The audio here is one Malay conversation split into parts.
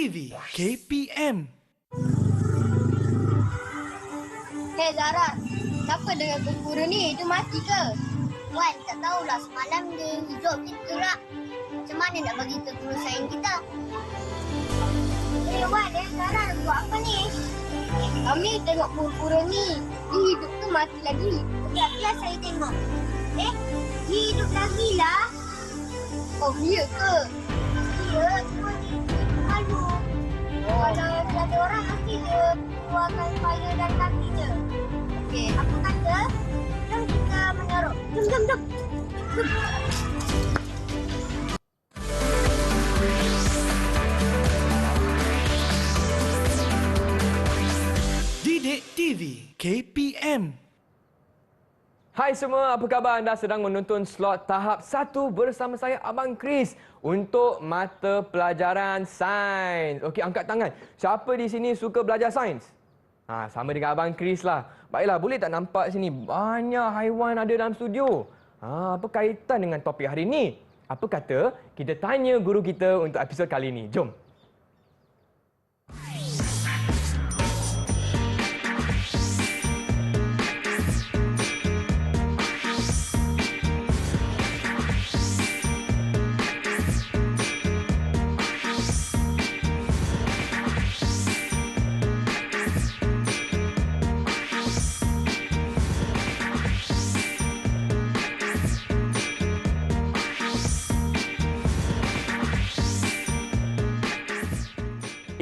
TV KPM. Hei Zara, siapa dengan kumpul ni? Itu mati ke? Wan, tak tahulah semalam dia hidup kita lah. Macam mana nak bagi ke guru sains kita? Wan, Zara nak buat apa ni? Kami tengok kumpul ni. Dia hidup ke mati lagi? Biar saya tengok. Dia hidup lagi lah. Oh, iya ke? Ya, cuma dia malu. Kalau ada orang mesti dia keluarkan kepala dan kakinya. Okey, apa kata? Jom kita menyorok. Jom. Didik TV KPM. Hai semua, apa khabar? Anda sedang menonton slot tahap 1 bersama saya Abang Chris untuk mata pelajaran sains. Okey, angkat tangan. Siapa di sini suka belajar sains? Sama dengan Abang Chris lah. Baiklah, boleh tak nampak sini banyak haiwan ada dalam studio? Apa kaitan dengan topik hari ini? Apa kata kita tanya guru kita untuk episod kali ini? Jom.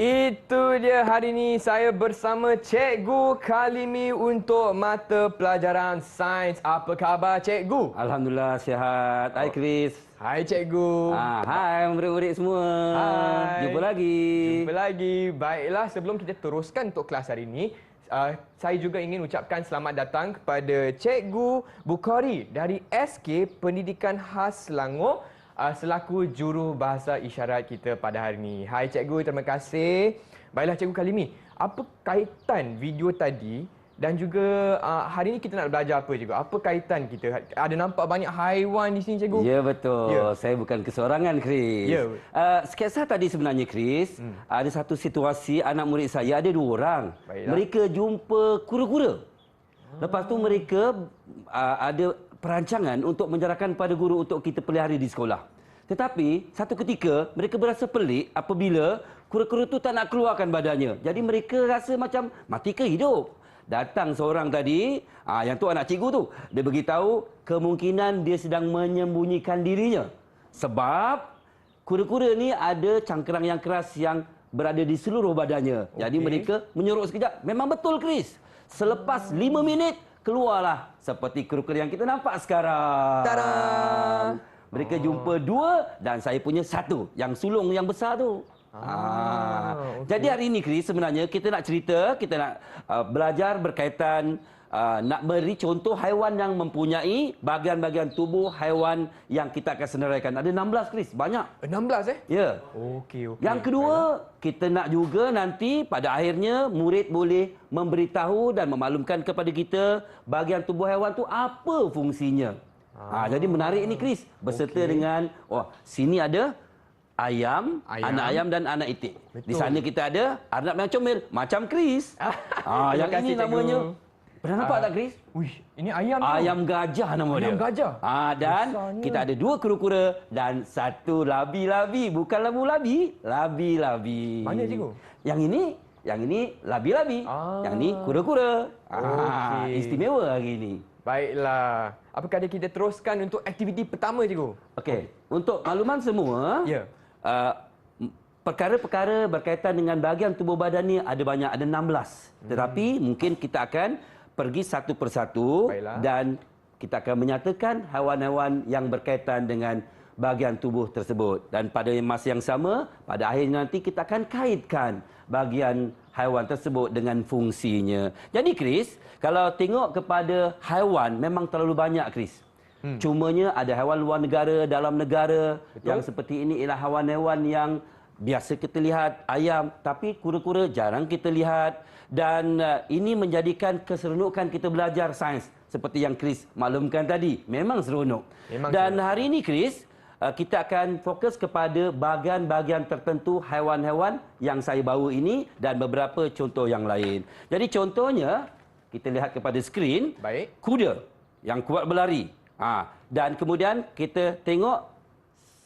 Itu dia, hari ini saya bersama Cikgu Kalimi untuk mata pelajaran sains. Apa khabar Cikgu? Alhamdulillah sihat. Hai Chris. Hai Cikgu. Hai murid-murid semua. Hai. Jumpa lagi. Baiklah, sebelum kita teruskan untuk kelas hari ini, saya juga ingin ucapkan selamat datang kepada Cikgu Bukhari dari SK Pendidikan Khas Selangor selaku juru bahasa isyarat kita pada hari ini. Hai Cikgu, terima kasih. Baiklah Cikgu Kalimi, apa kaitan video tadi dan juga hari ini kita nak belajar apa Cikgu? Apa kaitan kita? Ada nampak banyak haiwan di sini Cikgu? Ya betul. Ya. Saya bukan kesorangan Chris. Ya. Sketsa tadi sebenarnya Chris, ada satu situasi anak murid saya ada 2 orang. Baiklah. Mereka jumpa kura-kura. Lepas tu mereka ada perancangan untuk menyerahkan pada guru untuk kita pelihara di sekolah. Tetapi satu ketika mereka berasa pelik apabila kura-kura tu tak nak keluarkan badannya. Jadi mereka rasa macam mati ke hidup. Datang seorang tadi, yang tu anak cikgu tu. Dia beritahu kemungkinan dia sedang menyembunyikan dirinya. Sebab kura-kura ni ada cangkerang yang keras yang berada di seluruh badannya. Jadi mereka menyorok sekejap. Memang betul Chris. Selepas 5 minit keluarlah seperti kura-kura yang kita nampak sekarang. Tada! Mereka jumpa 2 dan saya punya 1 yang sulung yang besar tu. Jadi hari ini Chris sebenarnya kita nak cerita, kita nak belajar berkaitan nak beri contoh haiwan yang mempunyai bahagian-bahagian tubuh haiwan yang kita akan senaraikan. Ada 16 Chris, banyak. 16 Ya. Okey. Yang kedua, kita nak juga nanti pada akhirnya murid boleh memberitahu dan memaklumkan kepada kita bahagian tubuh haiwan tu apa fungsinya. Jadi menarik ni Chris, beserta dengan sini ada ayam, anak ayam dan anak itik. Betul. Di sana kita ada arnab yang comel macam Chris. Yang kasih, ini namanya Cikgu. pernah nampak tak Chris? Wih, ini ayam tu. Ayam gajah nama dia. Ayam gajah? Dan Besarnya. kita ada 2 kura-kura dan 1 labi-labi. Bukan labu-labi, labi-labi. Mana Cikgu? Yang ini labi-labi. Yang ni kura-kura. Okey. Istimewa hari ini. Baiklah. Apakah kita teruskan untuk aktiviti pertama Cikgu? Okey, untuk makluman semua, Ya. perkara-perkara berkaitan dengan bahagian tubuh badan ni ada banyak, ada 16. Tetapi mungkin kita akan pergi satu persatu. Baiklah. Dan kita akan menyatakan haiwan-haiwan yang berkaitan dengan bahagian tubuh tersebut. Dan pada masa yang sama, pada akhirnya nanti kita akan kaitkan bahagian haiwan tersebut dengan fungsinya. Jadi Chris, kalau tengok kepada haiwan memang terlalu banyak Chris. Cumanya ada haiwan luar negara, dalam negara. Betul. Yang seperti ini ialah haiwan-haiwan yang biasa kita lihat, ayam, tapi kura-kura jarang kita lihat. Dan ini menjadikan keseronokan kita belajar sains seperti yang Chris maklumkan tadi. Memang seronok. Dan hari ini Chris, kita akan fokus kepada bahagian-bahagian tertentu haiwan-haiwan yang saya bawa ini dan beberapa contoh yang lain. Jadi contohnya, kita lihat kepada skrin, Baik. kuda yang kuat berlari. Dan kemudian kita tengok,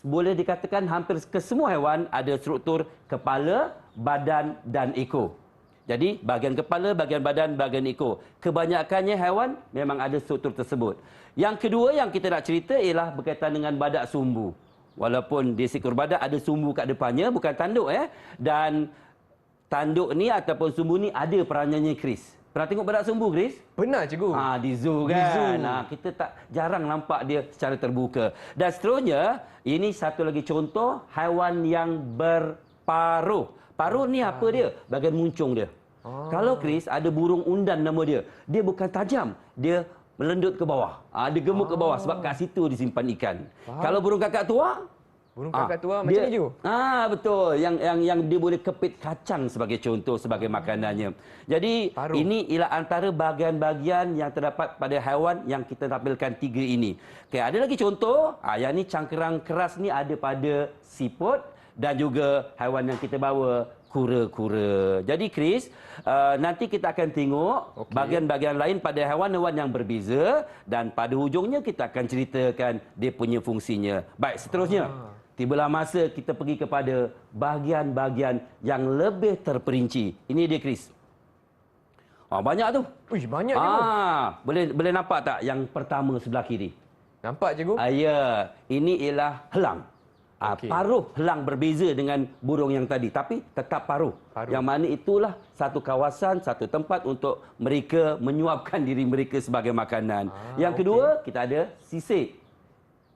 boleh dikatakan hampir ke semua haiwan ada struktur kepala, badan dan ekor. Jadi bahagian kepala, bahagian badan, bahagian ekor. Kebanyakannya haiwan memang ada struktur tersebut. Yang kedua yang kita nak cerita ialah berkaitan dengan badak sumbu. Walaupun di seekor badak ada sumbu kat depannya, bukan tanduk Dan tanduk ni ataupun sumbu ni ada peranannya, Chris. Pernah tengok badak sumbu, Chris? Benar, cikgu. Di zoo Di kan. zoo. Kita tak jarang nampak dia secara terbuka. Dan seterusnya, ini satu lagi contoh haiwan yang berparuh. Paruh ni apa dia? Bahagian muncung dia. Kalau Chris, ada burung undan nama dia. Dia bukan tajam. Dia melendut ke bawah. Dia gemuk ke bawah sebab kat situ disimpan ikan. Kalau burung kakak tua, Burung kakak tua macam ni, cikgu? Betul. Yang dia boleh kepit kacang sebagai contoh, sebagai makanannya. Jadi, Paruh. ini ialah antara bahagian-bahagian yang terdapat pada haiwan yang kita tampilkan 3 ini. Okey, ada lagi contoh. Yang ni cangkerang keras ni ada pada siput dan juga haiwan yang kita bawa, kura-kura. Jadi, Chris, nanti kita akan tengok bahagian-bahagian lain pada haiwan-haiwan yang berbeza dan pada hujungnya kita akan ceritakan dia punya fungsinya. Baik, seterusnya. Tibalah masa kita pergi kepada bahagian-bahagian yang lebih terperinci. Ini dia, Chris. Banyak tu. Uish, banyak, cikgu. Boleh nampak tak yang pertama sebelah kiri? Nampak, cikgu? Ya, ini ialah helang. Okey. Paruh helang berbeza dengan burung yang tadi, tapi tetap paruh. Yang mana itulah satu kawasan, satu tempat untuk mereka menyuapkan diri mereka sebagai makanan. Yang kedua, kita ada sisik.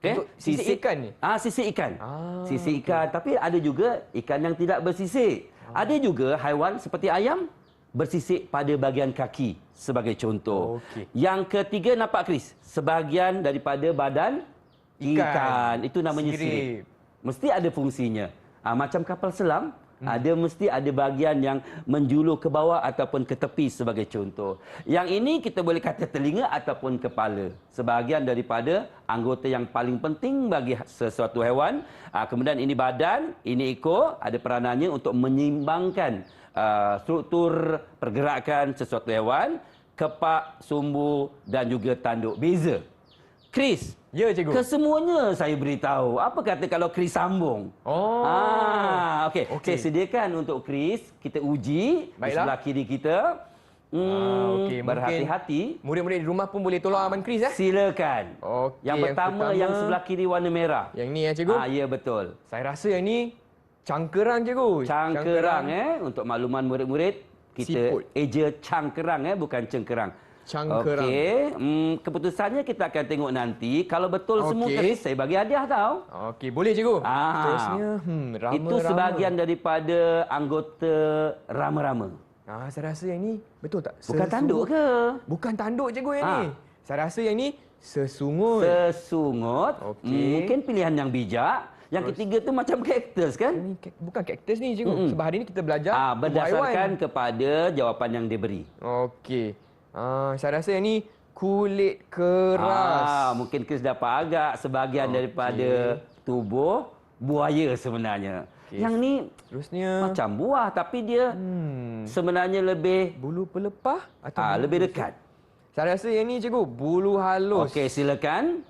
Untuk sisik ikan ni? Sisik ikan. Sisik ikan, tapi ada juga ikan yang tidak bersisik. Ada juga haiwan seperti ayam bersisik pada bahagian kaki sebagai contoh. Yang ketiga nampak, Chris, sebahagian daripada badan ikan. Itu namanya sirip. Mesti ada fungsinya. Macam kapal selam, dia mesti ada bahagian yang menjulur ke bawah ataupun ke tepi sebagai contoh. Yang ini kita boleh kata telinga ataupun kepala. Sebahagian daripada anggota yang paling penting bagi sesuatu haiwan. Kemudian ini badan, ini ekor, ada peranannya untuk menyeimbangkan struktur pergerakan sesuatu haiwan, kepak, sumbu dan juga tanduk. Beza. Chris, ya, cikgu. Kesemuanya saya beritahu. Apa kata kalau Chris sambung? Okey. Saya sediakan untuk Chris, kita uji. Baiklah. Di sebelah kiri kita. Berhati-hati. Murid-murid di rumah pun boleh tolong Abang Chris, Silakan. Yang pertama, yang sebelah kiri warna merah. Yang ni, cikgu? Ya, betul. Saya rasa yang ni cangkerang, cikgu. Cangkerang, Untuk makluman murid-murid, kita Siput. eja cangkerang, bukan cengkerang. Cangkerang. Keputusannya kita akan tengok nanti. Kalau betul semua, Chris, saya bagi hadiah tau. Boleh, cikgu. Terusnya, rama-rama. Itu sebahagian daripada anggota rama-rama. Saya rasa yang ni betul tak? Bukan tanduk ke? Bukan tanduk, cikgu, yang ni. Saya rasa yang ni sesungut. Sesungut. Mungkin pilihan yang bijak. Yang ketiga tu macam kaktus kan? Ini bukan kaktus ni, cikgu. Sebab hari ni kita belajar berdasarkan haiwan. kepada jawapan yang diberi. Saya rasa yang ni kulit keras. Mungkin Chris dapat agak sebahagian daripada tubuh buaya sebenarnya. Yang ni Terusnya macam buah tapi dia sebenarnya lebih bulu pelepah atau lebih dekat. Saya rasa yang ni, cikgu, bulu halus. Okey, silakan.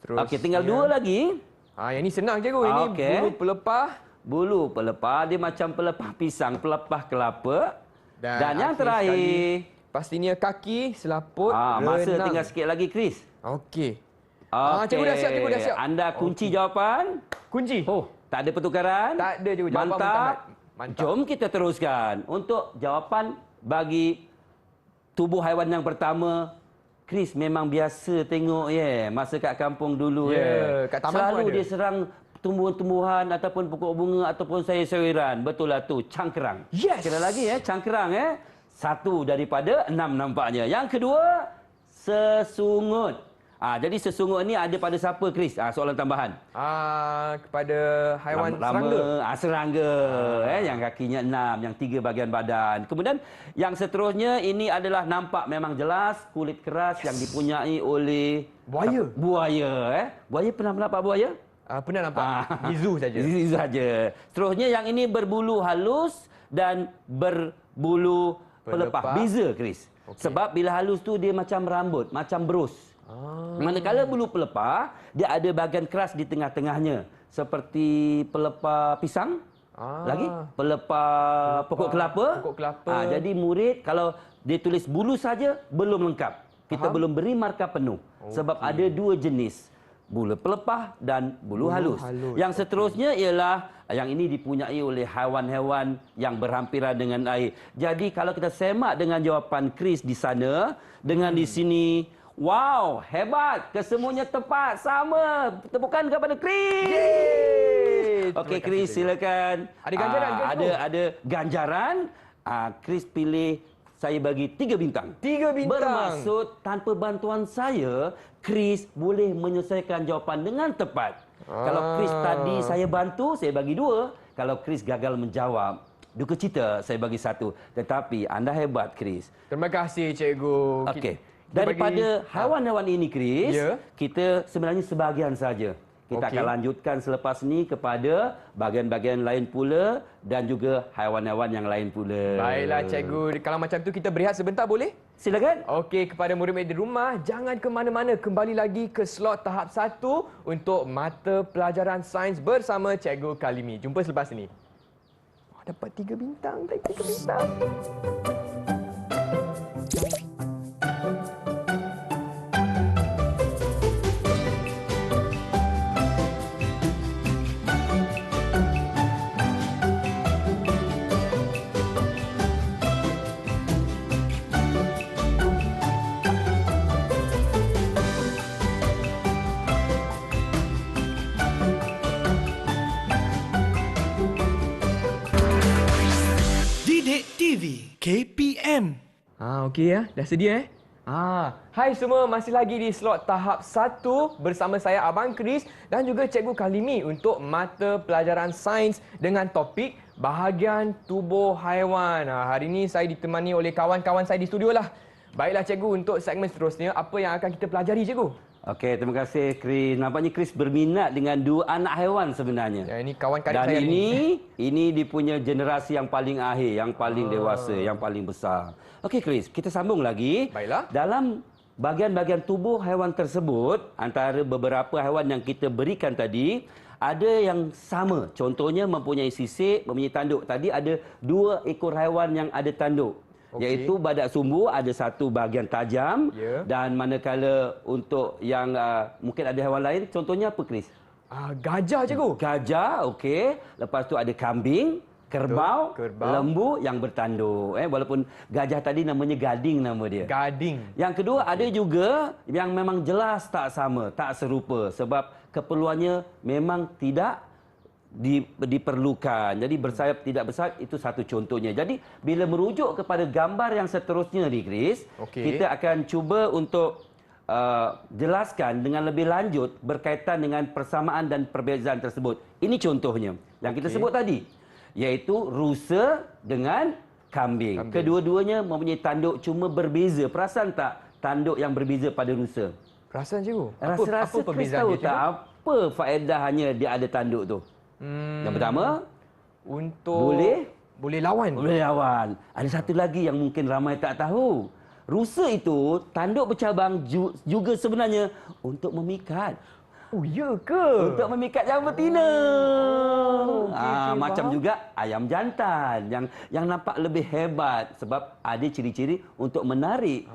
Terusnya. Tinggal 2 lagi. Yang ni senang, cikgu. Ini bulu pelepah. Bulu pelepah, dia macam pelepah pisang, pelepah kelapa. Dan yang akhir terakhir, sekali, pastinya kaki, selaput, masa renang. tinggal sikit lagi, Chris. Cikgu dah siap, cikgu dah siap. Anda kunci jawapan. Kunci. Tak ada pertukaran. Tak ada, cikgu. Jawapan Mantap. Mantap. Jom kita teruskan. Untuk jawapan bagi tubuh haiwan yang pertama, Chris memang biasa tengok masa kat kampung dulu kat taman selalu pun ada. dia serang tumbuhan-tumbuhan ataupun pokok bunga ataupun sayur-sayuran. Betul lah tu, cangkerang. Yes. Sekali lagi cangkerang 1 daripada 6 nampaknya. Yang kedua, sesungut. Jadi sesungguh ni ada pada siapa, Chris? Soalan tambahan. Kepada haiwan serangga. Serangga. Yang kakinya 6, yang 3 bahagian badan. Kemudian yang seterusnya ini adalah nampak memang jelas kulit keras yang dipunyai oleh Buaya. Buaya pernah nampak buaya? Pernah nampak. Di zoo saja. Di zoo saja. Seterusnya yang ini berbulu halus dan berbulu pelepah. Beza, Chris. Sebab bila halus tu dia macam rambut, macam berus. Manakala bulu pelepah, dia ada bahagian keras di tengah-tengahnya. Seperti pelepah pisang. Lagi pelepah pokok kelapa. Jadi murid kalau dia tulis bulu saja belum lengkap. Kita belum beri markah penuh. Sebab ada 2 jenis. Bulu pelepah dan bulu halus. Yang seterusnya ialah yang ini dipunyai oleh haiwan-haiwan yang berhampiran dengan air. Jadi kalau kita semak dengan jawapan Chris di sana dengan di sini, wow, hebat, kesemuanya tepat, sama. Tepukan kepada Chris. Okey, Chris, silakan. Ada ganjaran ke? Ada ganjaran. Chris pilih, saya bagi 3 bintang. 3 bintang. Bermaksud tanpa bantuan saya, Chris boleh menyelesaikan jawapan dengan tepat. Kalau Chris tadi saya bantu, saya bagi 2. Kalau Chris gagal menjawab, duka cita, saya bagi 1. Tetapi anda hebat, Chris. Terima kasih, cikgu. Okey. Daripada haiwan-haiwan ini, Chris, kita sebenarnya sebahagian saja. Kita akan lanjutkan selepas ni kepada bahagian-bahagian lain pula dan juga haiwan-haiwan yang lain pula. Baiklah, cikgu. Kalau macam tu kita berehat sebentar boleh? Silakan. Okey, kepada murid-murid di rumah, jangan ke mana-mana. Kembali lagi ke slot tahap 1 untuk mata pelajaran sains bersama Cikgu Kalimi. Jumpa selepas ini. Dapat 3 bintang. Dapat 3 bintang. Didik TV KPM. Okey ya. Dah sedia hai semua, masih lagi di slot tahap 1 bersama saya Abang Chris dan juga Cikgu Kalimi untuk mata pelajaran sains dengan topik bahagian tubuh haiwan. Hari ini saya ditemani oleh kawan-kawan saya di studio lah. Baiklah cikgu, untuk segmen seterusnya apa yang akan kita pelajari, cikgu? Okey, terima kasih Chris. Nampaknya Chris berminat dengan 2 anak haiwan sebenarnya. Ya, ini kawan karib dan saya ini dipunya generasi yang paling akhir, yang paling dewasa, yang paling besar. Okey Chris, kita sambung lagi. Baiklah. Dalam bahagian-bahagian tubuh haiwan tersebut, antara beberapa haiwan yang kita berikan tadi, ada yang sama. Contohnya mempunyai sisik, mempunyai tanduk. Tadi ada 2 ekor haiwan yang ada tanduk. Iaitu badak sumbu ada 1 bahagian tajam dan manakala untuk yang mungkin ada haiwan lain, contohnya apa Chris? Gajah, cikgu. Gajah, okey. Lepas tu ada kambing, kerbau, lembu yang bertanduk. Walaupun gajah tadi namanya gading nama dia. Gading. Yang kedua ada juga yang memang jelas tak sama, tak serupa sebab keperluannya memang tidak diperlukan. Jadi bersayap tidak bersayap itu satu contohnya. Jadi bila merujuk kepada gambar yang seterusnya ni Chris, kita akan cuba untuk jelaskan dengan lebih lanjut berkaitan dengan persamaan dan perbezaan tersebut. Ini contohnya yang kita sebut tadi, iaitu rusa dengan kambing. Kedua-duanya mempunyai tanduk cuma berbeza. Perasan tak tanduk yang berbeza pada rusa? Perasan cikgu. Apa perbezaannya, cikgu? Apa faedahnya dia ada tanduk tu? Yang pertama, untuk boleh lawan. Boleh lawan. Ada satu lagi yang mungkin ramai tak tahu. Rusa itu tanduk bercabang juga sebenarnya untuk memikat. Oh, ya ke? Untuk memikat yang betina. Macam juga ayam jantan yang nampak lebih hebat sebab ada ciri-ciri untuk menarik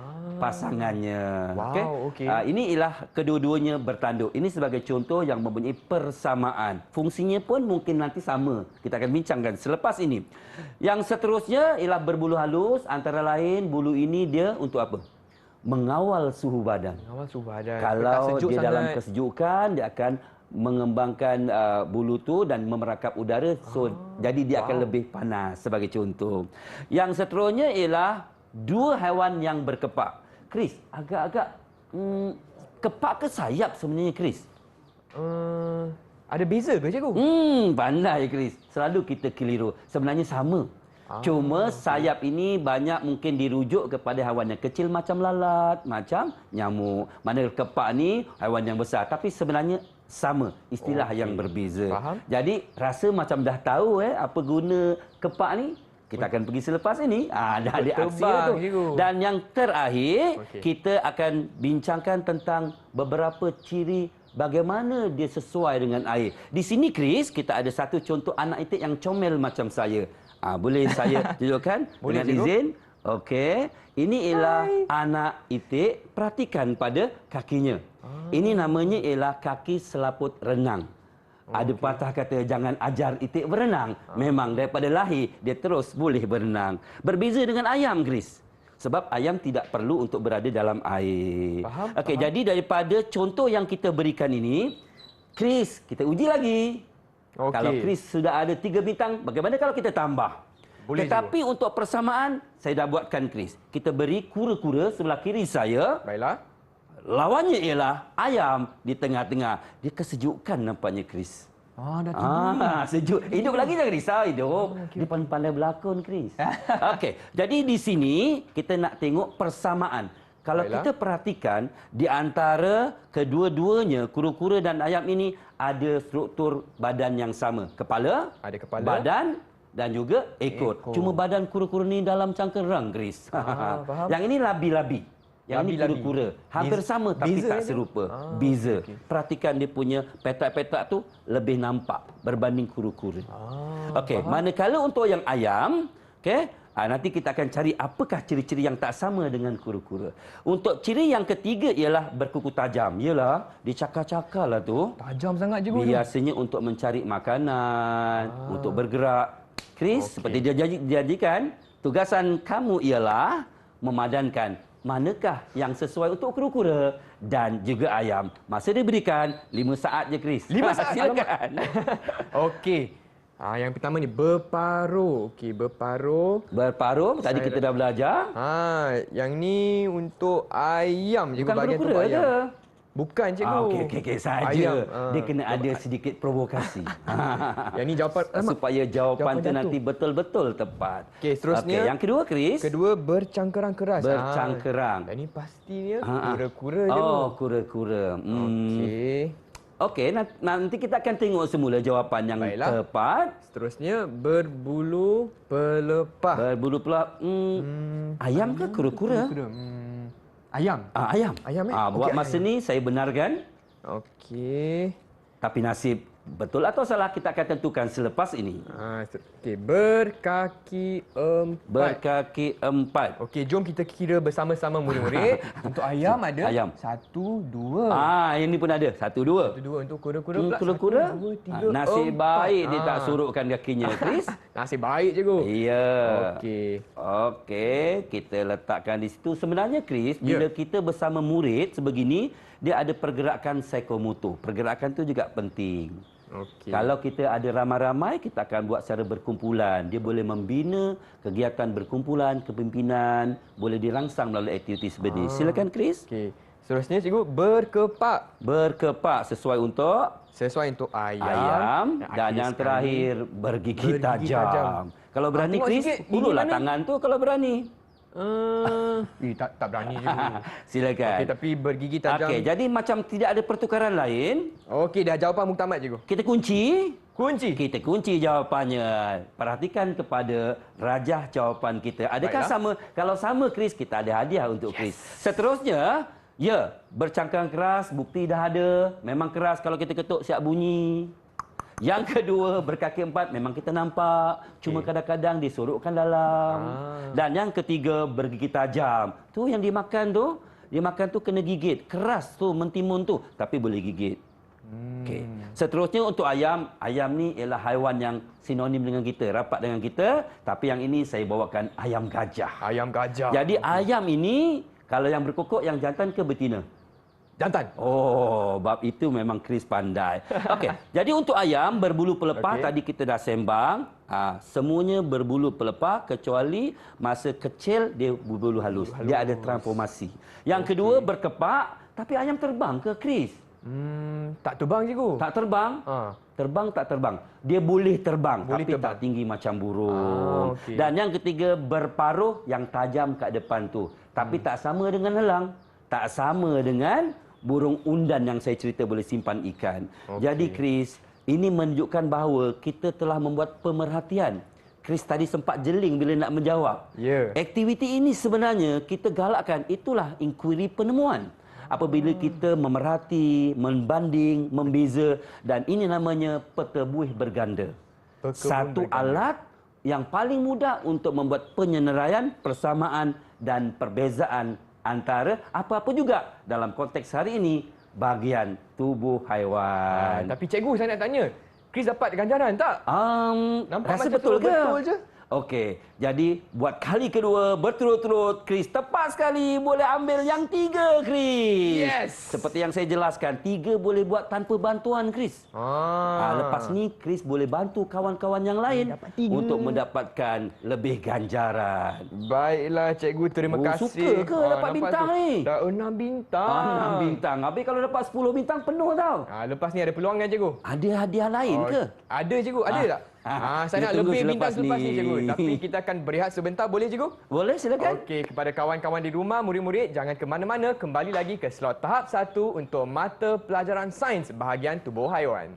pasangannya. Ini ialah kedua-duanya bertanduk. Ini sebagai contoh yang mempunyai persamaan. Fungsinya pun mungkin nanti sama. Kita akan bincangkan selepas ini. Yang seterusnya ialah berbulu halus. Antara lain bulu ini dia untuk apa? Mengawal suhu badan. Mengawal suhu badan. Kalau dia dalam kesejukan, dia akan mengembangkan bulu tu dan memerangkap udara. Jadi dia akan lebih panas sebagai contoh. Yang seterusnya ialah 2 haiwan yang berkepak. Chris, agak-agak kepak ke sayap sebenarnya, Chris? Ada beza ke cikgu? Pandai, Chris. Selalu kita keliru. Sebenarnya sama. Cuma sayap ini banyak mungkin dirujuk kepada haiwan yang kecil macam lalat, macam nyamuk. Mana kepak ni haiwan yang besar. Tapi sebenarnya sama. Istilah yang berbeza. Faham. Jadi rasa macam dah tahu apa guna kepak ni. Kita akan pergi selepas ini. Dah ada aksi Terbang, tu. cikgu. Dan yang terakhir, Okey. kita akan bincangkan tentang beberapa ciri bagaimana dia sesuai dengan air. Di sini, Chris, kita ada satu contoh anak itik yang comel macam saya. Boleh saya tunjukkan? Boleh, Dengan cikgu. izin. Okey. Ini ialah anak itik. Perhatikan pada kakinya. Ini namanya ialah kaki selaput renang. Ada patah kata jangan ajar itik berenang. Memang daripada lahir dia terus boleh berenang. Berbeza dengan ayam, Chris. Sebab ayam tidak perlu untuk berada dalam air. Faham, Okey, faham. jadi daripada contoh yang kita berikan ini, Chris, kita uji lagi. Okey. Kalau Chris sudah ada 3 bintang, bagaimana kalau kita tambah? Boleh, Tetapi untuk persamaan, saya dah buatkan, Chris. Kita beri kura-kura sebelah kiri saya. Baiklah. Lawannya ialah ayam di tengah-tengah. Dia kesejukan nampaknya, Chris. Dah Sejuk. Hidup lagi jangan risau, hidup. Dia pandai berlakon, Chris. Okey, jadi di sini kita nak tengok persamaan. Kalau Baiklah. kita perhatikan, di antara kedua-duanya, kura-kura dan ayam ini ada struktur badan yang sama. Kepala, Ada kepala. badan dan juga ekor. Ekor. Cuma badan kura-kura ni dalam cangkerang, Chris. Faham. Yang ini labi-labi. Yang ini Labi-labi. kura-kura. Hampir sama tapi beza tak je? serupa. Beza. okey. Perhatikan dia punya petak-petak tu lebih nampak berbanding kura-kura. Okey, manakala untuk yang ayam, okey, nanti kita akan cari apakah ciri-ciri yang tak sama dengan kura-kura. Untuk ciri yang ketiga ialah berkuku tajam. Ialah dicakar-cakar lah tu. Tajam sangat cikgu ni. Biasanya untuk mencari makanan, untuk bergerak. Chris, seperti dia janjikan, tugasan kamu ialah memadankan manakah yang sesuai untuk kura-kura dan juga ayam. Masa diberikan 5 saat je, Chris. 5 saat? Silakan. Okey. Yang pertama ni berparuh. Okey, berparuh. Berparuh, tadi kita dah belajar. Yang ni untuk ayam cikgu. Bukan bahagian kura-kura untuk ayam. ada. Bukan cikgu. Okey saja. Ayam. Dia kena ada sedikit provokasi. Yang ni jawapan Supaya jawapan tu jatuh. nanti betul-betul tepat. Okey, seterusnya. Okey, yang kedua, Chris. Kedua bercangkerang keras. Bercangkerang. Yang ni pastinya kura-kura je. Oh, kura-kura. Okey. Okey, nanti kita akan tengok semula jawapan yang Baiklah. tepat. Seterusnya berbulu pelepah. Berbulu pula. Ayam ke kura-kura? Ayam. Ayam. Ayam, Buat Okey, masa ni saya benarkan. Okey. Tapi nasib betul atau salah kita akan tentukan selepas ini. Okey, berkaki 4. Berkaki 4. Okey, jom kita kira bersama-sama murid-murid. Untuk ayam ada Ayam. 1, 2. Yang ni pun ada. 1, 2. 1, 2 untuk kura-kura pula. Kura-kura? 1, 2, 3, Nasib 4. baik dia tak surutkan kakinya, Chris. Nasib baik cikgu. Ya. Okey. Okey, kita letakkan di situ. Sebenarnya, Chris, bila kita bersama murid sebegini, dia ada pergerakan psikomotor. Pergerakan tu juga penting. Okey. Kalau kita ada ramai-ramai, kita akan buat secara berkumpulan. Dia boleh membina kegiatan berkumpulan, kepimpinan, boleh dirangsang melalui aktiviti sebenih. Silakan, Chris. Okey. Seterusnya cikgu berkepak. Berkepak sesuai untuk Sesuai untuk ayam. ayam dan akhir yang sekali, terakhir bergigi bergigi tajam. tajam. Kalau berani, tengok Chris, sikit, gigi ulurlah mana? tangan tu kalau berani. tak berani cikgu. Silakan. Okey, tapi bergigi tajam. Okey, jadi macam tidak ada pertukaran lain, Okey, dah jawapan muktamad cikgu. kita kunci. Kunci. Kita kunci jawapannya. Perhatikan kepada rajah jawapan kita. Adakah Baiklah. sama? Kalau sama, Chris, kita ada hadiah untuk Chris. Seterusnya, bercangkang keras, bukti dah ada. Memang keras kalau kita ketuk siap bunyi. Yang kedua, berkaki 4, memang kita nampak. Cuma kadang-kadang disorokkan dalam. Dan yang ketiga, bergigi tajam. Tu yang dimakan tu, kena gigit. Keras tu, mentimun tu. Tapi boleh gigit. Okey. Seterusnya untuk ayam. Ayam ni ialah haiwan yang sinonim dengan kita, rapat dengan kita. Tapi yang ini saya bawakan ayam gajah. Ayam gajah. Jadi ayam ini, kalau yang berkokok, yang jantan ke betina? Jantan. Oh, bab itu memang Chris pandai. Okey, jadi untuk ayam berbulu pelepah, Okey. tadi kita dah sembang. Semuanya berbulu pelepah kecuali masa kecil dia berbulu halus. Dia ada transformasi. Yang kedua berkepak. Tapi ayam terbang ke, Chris? Tak terbang cikgu. Tak terbang? Terbang tak terbang. Dia boleh terbang, Boleh tapi terbang. tak tinggi macam burung. Okey. Dan yang ketiga, berparuh yang tajam kat depan tu. Tapi tak sama dengan elang. Tak sama dengan burung undan yang saya cerita boleh simpan ikan. Okey. Jadi Chris, ini menunjukkan bahawa kita telah membuat pemerhatian. Chris tadi sempat jeling bila nak menjawab. Ya. Aktiviti ini sebenarnya kita galakkan, itulah inkuiri penemuan. Apabila kita memerhati, membanding, membeza, dan ini namanya peta buih berganda. Satu alat yang paling mudah untuk membuat penyeneraian, persamaan dan perbezaan antara apa-apa juga dalam konteks hari ini bahagian tubuh haiwan. Tapi cikgu, saya nak tanya, Chris dapat ganjaran tak? Nampak Rasa macam betul tu ke? betul je. Okey, jadi buat kali kedua berturut-turut, Chris tepat sekali boleh ambil yang 3, Chris. Yes. Seperti yang saya jelaskan, 3 boleh buat tanpa bantuan, Chris. Lepas ni Chris boleh bantu kawan-kawan yang lain untuk mendapatkan lebih ganjaran. Baiklah cikgu, terima kasih. Suka ke dapat nampak bintang tu? ni? Dah 6 bintang. 6 bintang. Habis kalau dapat 10 bintang penuh tau. Lepas ni ada peluang kan cikgu? Ada hadiah lain ke? Ada cikgu, ada tak? Saya nak kita tunggu lebih bintang selepas selepas ni ni. cikgu. Tapi kita akan berehat sebentar, boleh cikgu? Boleh, silakan. Okey, kepada kawan-kawan di rumah, murid-murid, jangan ke mana-mana, kembali lagi ke slot tahap 1 untuk mata pelajaran sains bahagian tubuh haiwan.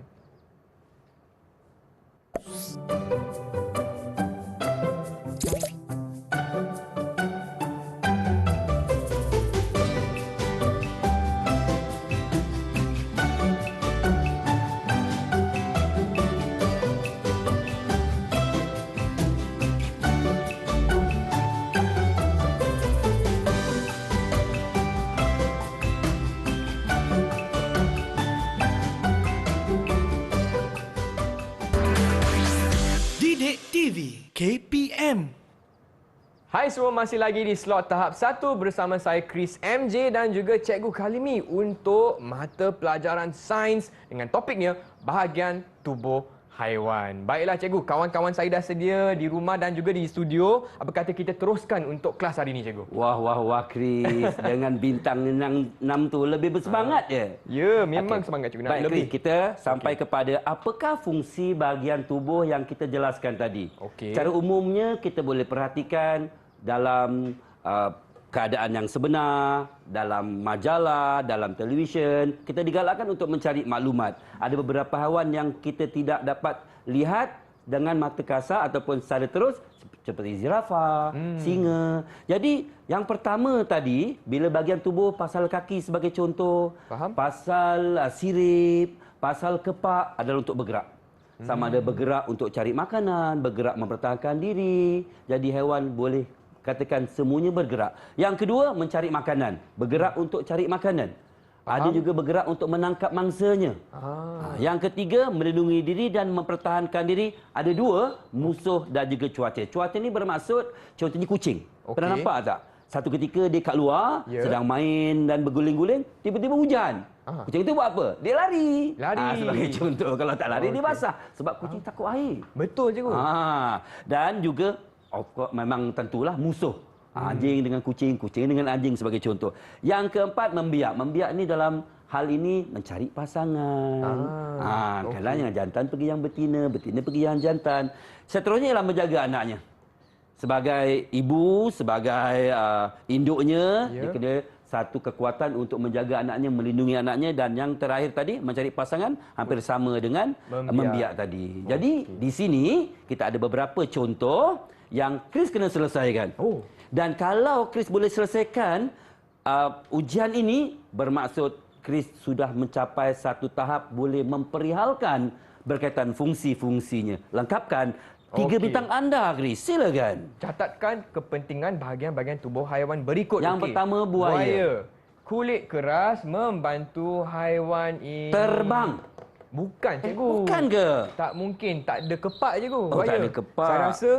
Didik TV KPM. Hai semua, masih lagi di slot tahap 1 bersama saya Chris MJ dan juga Cikgu Kalimi untuk mata pelajaran sains dengan topiknya bahagian tubuh haiwan. Baiklah cikgu, kawan-kawan saya dah sedia di rumah dan juga di studio. Apa kata kita teruskan untuk kelas hari ini cikgu? Wah, Chris. Dengan bintang 6 tu lebih bersemangat je. Ya, memang Okey. semangat cikgu nak Baik, lebih. Chris, kita sampai kepada apakah fungsi bahagian tubuh yang kita jelaskan tadi. Okey. Secara umumnya kita boleh perhatikan dalam keadaan yang sebenar, dalam majalah, dalam televisyen, kita digalakkan untuk mencari maklumat. Ada beberapa haiwan yang kita tidak dapat lihat dengan mata kasar ataupun secara terus, seperti zirafah, singa. Jadi, yang pertama tadi, bila bahagian tubuh pasal kaki sebagai contoh, Faham. pasal sirip, pasal kepak adalah untuk bergerak. Sama ada bergerak untuk cari makanan, bergerak mempertahankan diri. Jadi haiwan boleh katakan semuanya bergerak. Yang kedua, mencari makanan. Bergerak untuk cari makanan. Ada juga bergerak untuk menangkap mangsanya. Yang ketiga, melindungi diri dan mempertahankan diri. Ada 2, musuh dan juga cuaca. Cuaca ni bermaksud, contohnya kucing. Pernah nampak tak? Satu ketika dia kat luar, sedang main dan berguling-guling, tiba-tiba hujan. Kucing itu buat apa? Dia lari. Sebagai contoh, kalau tak lari, dia basah. Sebab kucing takut air. Betul cikgu. Dan juga, of course, memang tentulah musuh. Anjing dengan kucing, kucing dengan anjing sebagai contoh. Yang keempat, membiak. Membiak ni dalam hal ini mencari pasangan. Kalau yang jantan pergi yang betina, betina pergi yang jantan. Seterusnya ialah menjaga anaknya. Sebagai ibu, sebagai induknya, dia kena satu kekuatan untuk menjaga anaknya, melindungi anaknya. Dan yang terakhir tadi, mencari pasangan, hampir sama dengan membiak tadi. Jadi, di sini kita ada beberapa contoh yang Chris kena selesaikan. Dan kalau Chris boleh selesaikan ujian ini, bermaksud Chris sudah mencapai satu tahap boleh memperihalkan berkaitan fungsi-fungsinya. Lengkapkan 3 bintang anda, Chris. Silakan. Catatkan kepentingan bahagian-bahagian tubuh haiwan berikut. Yang pertama, buaya. Kulit keras membantu haiwan ini Terbang. Bukan cikgu. Bukan ke? Tak mungkin, tak ada kepak cikgu. Tak ada kepak. Saya rasa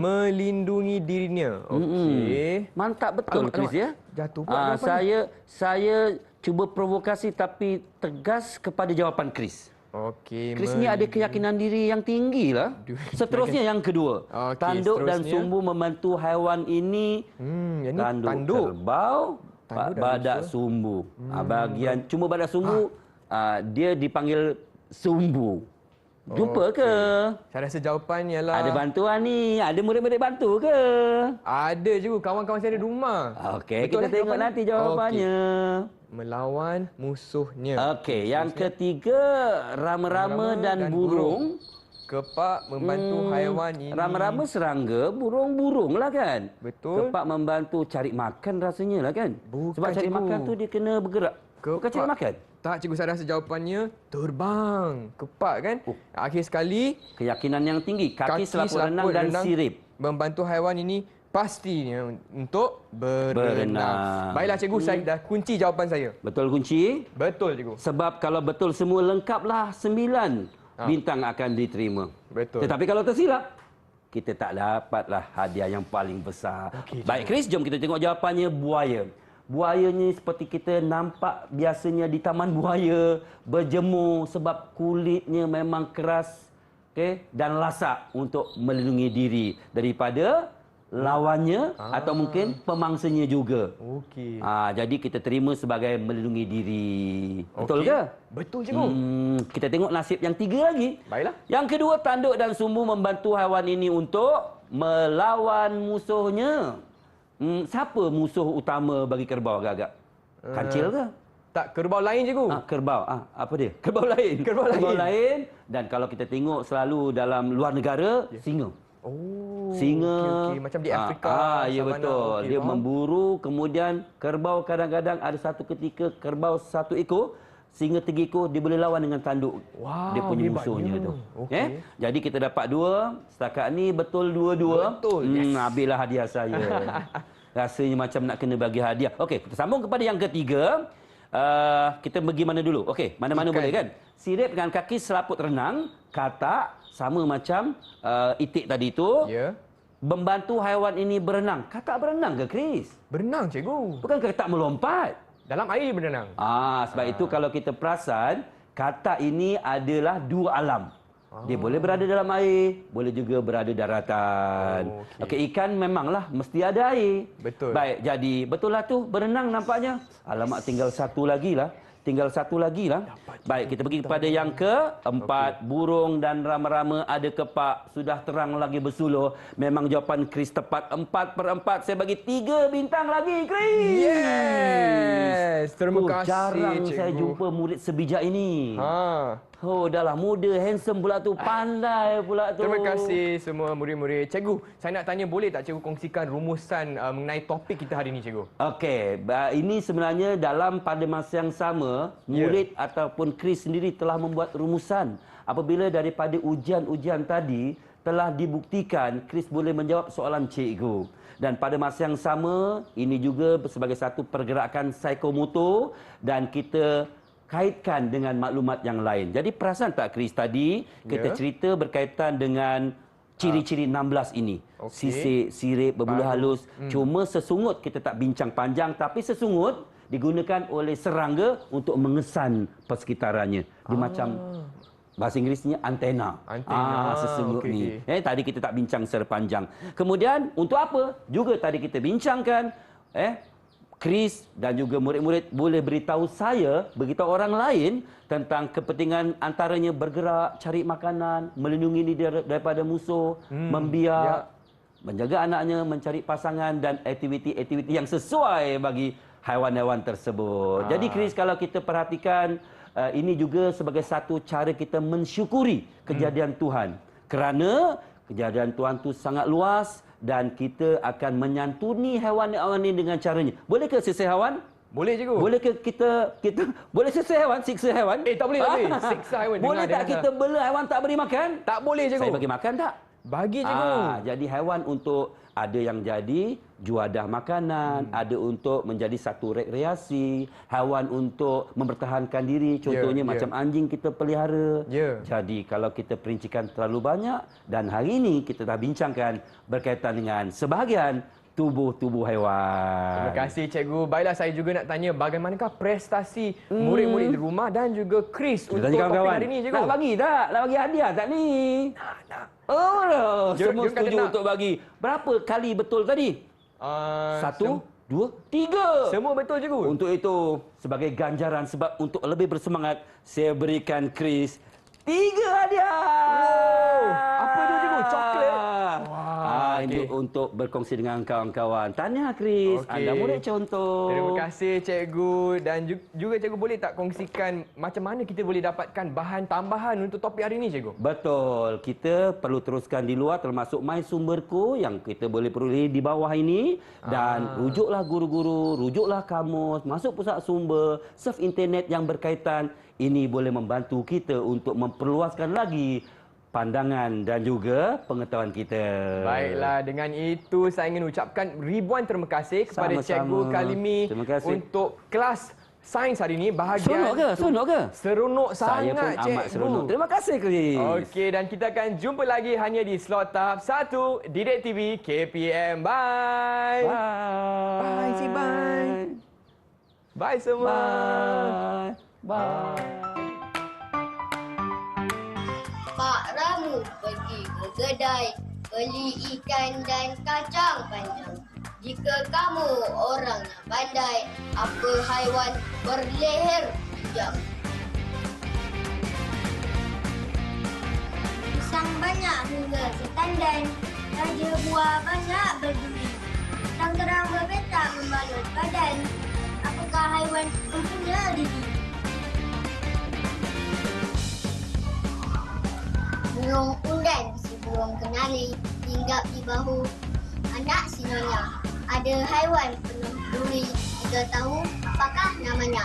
melindungi dirinya. Okey. Mantap betul, Chris, ya. Jatuh pula Saya cuba provokasi tapi tegas kepada jawapan Chris. Okey. Chris ni ada keyakinan diri yang tinggi lah. Seterusnya yang kedua. Okey, Tanduk dan seterusnya. sumbu membantu haiwan ini. Yang ni tanduk. Kerbau Tanduk dan Badak rusa. sumbu. Bahagian cuma badak sumbu dia dipanggil sumbu. Jumpa ke? Saya rasa jawapan ialah... Ada bantuan ni. Ada murid-murid bantu ke? Ada je, kawan-kawan saya ada di rumah. Okey, Betul kita tengok jawapan nanti ni? jawapannya. Okey. Melawan musuhnya. Okey, yang ketiga rama-rama dan burung. Kepak membantu haiwan ini. Rama-rama serangga, burung-burung lah kan? Betul. Kepak membantu cari makan rasanya lah kan? Bukan, Sebab cari cikgu. makan tu dia kena bergerak. Bukan cari makan? Tak, cikgu, saya rasa jawapannya terbang. Kepak kan? Akhir sekali, Keyakinan yang tinggi. Kaki selaput renang dan sirip. membantu haiwan ini pastinya untuk berenang. Berenang. Baiklah cikgu, saya dah kunci jawapan saya. Betul kunci? Betul cikgu. Sebab kalau betul semua lengkaplah 9 bintang akan diterima. Betul. Tetapi kalau tersilap, kita tak dapatlah hadiah yang paling besar. Okey, Baik Chris, jom kita tengok jawapannya buaya. Buaya ni seperti kita nampak biasanya di taman buaya berjemur sebab kulitnya memang keras, okey, dan lasak untuk melindungi diri daripada lawannya atau mungkin pemangsanya juga. Okey. Jadi kita terima sebagai melindungi diri. Betul ke? Betul cikgu. Kita tengok nasib yang 3 lagi. Baiklah. Yang kedua, tanduk dan sumbu membantu haiwan ini untuk melawan musuhnya. Siapa musuh utama bagi kerbau agak-agak? Kancil ke? Tak, kerbau lain cikgu. Kerbau. Apa dia? Kerbau lain. Kerbau lain. Dan kalau kita tengok selalu dalam luar negara, singa. Oh. Singa. Okey. Macam di Afrika. Ya savana. betul. Okey, Dia faham. memburu, kemudian kerbau kadang-kadang ada satu ketika kerbau 1 ekor, singa 3 ekor, dia boleh lawan dengan tanduk. Wow, Dia punya hebatnya. musuhnya tu. Okey. Jadi kita dapat 2. Setakat ni betul 2-2. Betul, yes. Habislah hadiah saya. Rasanya macam nak kena bagi hadiah. Okey, kita sambung kepada yang ketiga. Kita pergi mana dulu? Okey, mana-mana boleh kan? Sirip dengan kaki selaput renang, katak sama macam itik tadi tu. Ya. Membantu haiwan ini berenang. Katak berenang ke, Chris? Berenang cikgu. Bukan katak melompat. Dalam air berenang. Sebab itu kalau kita perasan, katak ini adalah 2 alam. Dia boleh berada dalam air, boleh juga berada daratan. Okey, ikan memanglah mesti ada air. Betul. Baik, jadi betul lah tu berenang nampaknya. Alamak, tinggal satu lagi lah. Baik, kita pergi kepada yang keempat. Burung dan rama-rama ada kepak. Sudah terang lagi bersuluh. Memang jawapan Chris tepat. 4/4. Saya bagi 3 bintang lagi, Chris. Yes. Terima kasih Jarang cikgu. saya jumpa murid sebijak ini. Dah lah muda, handsome pula tu, pandai pula tu. Terima kasih semua murid-murid. Cikgu, saya nak tanya, boleh tak cikgu kongsikan rumusan mengenai topik kita hari ini, cikgu? Okey, ini sebenarnya pada masa yang sama, murid ataupun Chris sendiri telah membuat rumusan. Apabila daripada ujian-ujian tadi telah dibuktikan Chris boleh menjawab soalan cikgu. Dan pada masa yang sama, ini juga sebagai satu pergerakan psikomotor dan kita kaitkan dengan maklumat yang lain. Jadi perasan tak Chris tadi kita cerita berkaitan dengan ciri-ciri 16 ini. Sisik, sirip, berbulu halus. Cuma sesungut kita tak bincang panjang, tapi sesungut digunakan oleh serangga untuk mengesan persekitarannya. Dia macam bahasa Inggerisnya antena. Sesungut ni. Tadi kita tak bincang secara panjang. Kemudian untuk apa? Juga tadi kita bincangkan Chris dan juga murid-murid boleh beritahu beritahu orang lain tentang kepentingan antaranya bergerak, cari makanan, melindungi diri daripada musuh, membiak, menjaga anaknya, mencari pasangan dan aktiviti-aktiviti yang sesuai bagi haiwan-haiwan tersebut. Jadi Chris, kalau kita perhatikan, ini juga sebagai satu cara kita mensyukuri kejadian Tuhan. Kerana kejadian Tuhan itu sangat luas dan kita akan menyantuni haiwan-haiwan ini dengan caranya. Boleh ke sisir haiwan? Boleh cikgu. Boleh ke kita boleh sisir haiwan, siksa haiwan? Tak boleh, tak boleh. Siksa haiwan. Boleh tak kita bela haiwan tak beri makan? Tak boleh cikgu. Saya bagi makan tak? Bagi cikgu. Jadi haiwan untuk ada yang jadi juadah makanan, ada untuk menjadi satu rekreasi, haiwan untuk mempertahankan diri, contohnya macam anjing kita pelihara. Jadi kalau kita perincikan terlalu banyak dan hari ini kita dah bincangkan berkaitan dengan sebahagian tubuh-tubuh haiwan. Terima kasih cikgu. Baiklah, saya juga nak tanya bagaimanakah prestasi murid-murid di rumah dan juga Chris untuk topik hari ini cikgu. Nak bagi tak? Nak bagi hadiah tak ni? Nak. Semua Jom setuju untuk bagi. Berapa kali betul tadi? 1, 2, 3. Semua betul cikgu. Untuk itu, sebagai ganjaran sebab untuk lebih bersemangat, saya berikan Chris 3 hadiah. Apa tu cikgu? Coklat? Ini okey. untuk berkongsi dengan kawan-kawan. Tanya Chris, Okey. anda murid contoh. Terima kasih cikgu dan juga cikgu boleh tak kongsikan macam mana kita boleh dapatkan bahan tambahan untuk topik hari ini cikgu? Betul. Kita perlu teruskan di luar termasuk My Sumberku yang kita boleh peroleh di bawah ini. Dan rujuklah guru-guru, rujuklah kamus, masuk pusat sumber, surf internet yang berkaitan. Ini boleh membantu kita untuk memperluaskan lagi pandangan dan juga pengetahuan kita. Baiklah, dengan itu saya ingin ucapkan ribuan terima kasih kepada Sama-sama. Cikgu Kalimi Terima kasih. untuk kelas sains hari ini. Bahagian Seronok ke? Seronok ke? Seronok Saya sangat pun cikgu. amat seronok. Terima kasih, Chris. Okey, dan kita akan jumpa lagi hanya di slot tahap 1 Didik TV KPM. Bye. Bye. Bye, cik, bye. Bye semua. Bye. Bye. Mak Ramu pergi ke kedai beli ikan dan kacang panjang. Jika kamu orang yang pandai, apa haiwan berleher panjang? Pisang banyak hingga setandan, raja buah banyak berduri. Terang-terang berpetak membalut badan. Apakah haiwan mempunyai diri? Burung undan si burung kenali hinggap di bahu anak si nyonya. Ada haiwan penuh duri. Kita tahu apakah namanya?